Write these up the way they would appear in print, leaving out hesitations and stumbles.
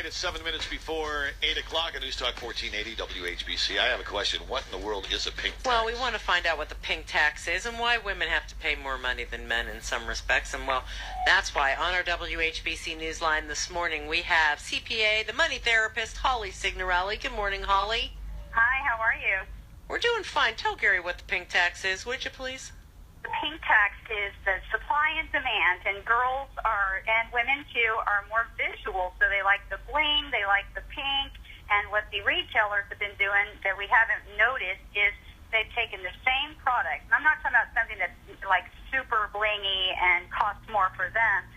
right, it's 7 minutes before 8 o'clock on News Talk 1480 WHBC. I have a question. What in the world is a pink tax? Well, we want to find out what the pink tax is and why women have to pay more money than men in some respects. And, well, that's why on our WHBC Newsline this morning we have CPA, the money therapist, Holly Signorelli. Good morning, Holly. Hi, how are you? We're doing fine. Tell Gary what the pink tax is, would you please? The pink tax is the supply and demand, and girls are, and women too, are more visual, so they like the bling, they like the pink, and what the retailers have been doing that we haven't noticed is they've taken the same product, and I'm not talking about something that's like super blingy and costs more for them,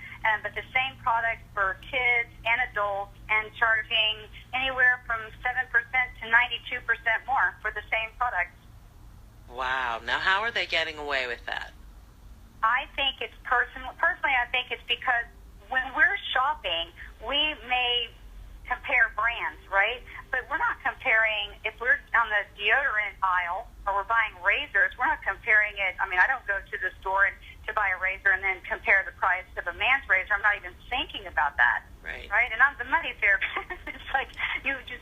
but the same product for kids and adults, and charging anywhere from 7% to 92% more for the same product. Wow. Now, how are they getting away with that? I think it's personally, I think it's because when we're shopping, we may compare brands, right? But we're not comparing, if we're on the deodorant aisle or we're buying razors, we're not comparing it. I mean, I don't go to the store to buy a razor and then compare the price of a man's razor. I'm not even thinking about that. Right? And I'm the money therapist. It's like,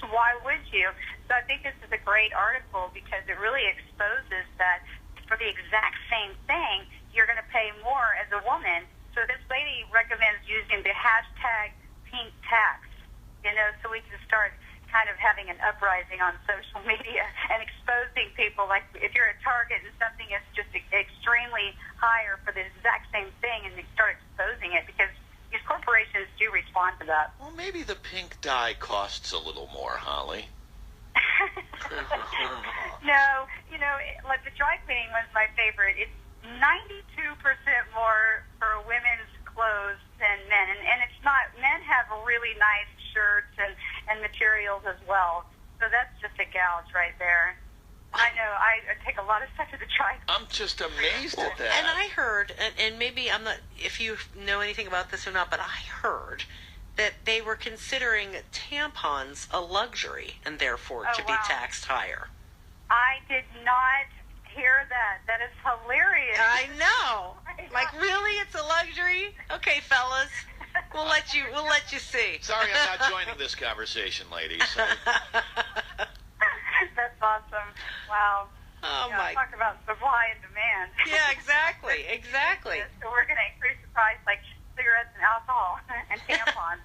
why would you? So I think this is a great article because it really exposes that for the exact same thing, you're going to pay more as a woman. So this lady recommends using the hashtag pink tax, so we can start kind of having an uprising on social media and exposing people. Like if you're at Target and something is just extremely higher for the exact same thing, and they start exposing it because these corporations do respond to that. Well, maybe the pink dye costs a little more, Holly. No, like the dry cleaning was my favorite. It's 92% more for women's clothes than men, and it's not. Men have really nice shirts and materials as well. So that's just a gouge right there. I know. I take a lot of stuff to the dry. I'm just amazed at that. And I heard, and maybe I'm not, if you know anything about this or not, but I heard that they were considering tampons a luxury and therefore to be taxed higher. I did not hear that. That is hilarious. I know. Like, really? It's a luxury? Okay, fellas. We'll let you see. Sorry, I'm not joining this conversation, ladies. That's awesome. Wow. Oh, my. Talk about supply and demand. Yeah, exactly. So we're going to increase the price like cigarettes and alcohol and tampons.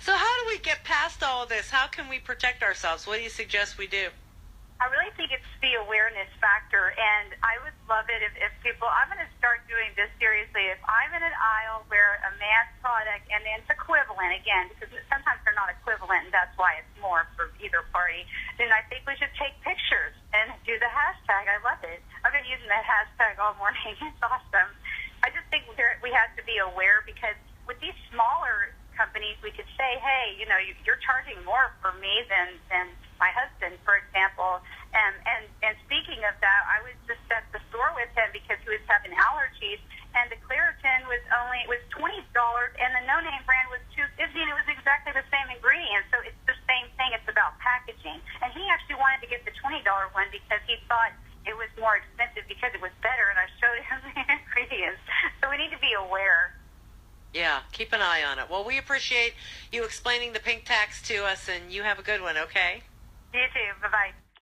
So how do we get past all of this? How can we protect ourselves? What do you suggest we do? I really think it's the awareness factor, and I would love it if people, I'm going to start doing this seriously. If I'm in an aisle where a man's product, and it's equivalent, again, because sometimes they're not equivalent, and that's why it's more for either party, then I think we should take pictures and do the hashtag. I love it. I've been using that hashtag all morning. It's awesome. I just think we have to be aware, because with these smaller companies, we could say, hey, you're charging more for me than my husband, for example. And speaking of that, I was just at the store with him because he was having allergies, and the Claritin was $20, and the no-name brand was $2.50, and it was exactly the same ingredients. So it's the same thing. It's about packaging. And he actually wanted to get the $20 one because he thought it was more expensive because it was better, and I showed him the ingredients. So we need to be aware. Yeah, keep an eye on it. Well, we appreciate you explaining the pink tax to us, and you have a good one, okay? You too. Bye-bye.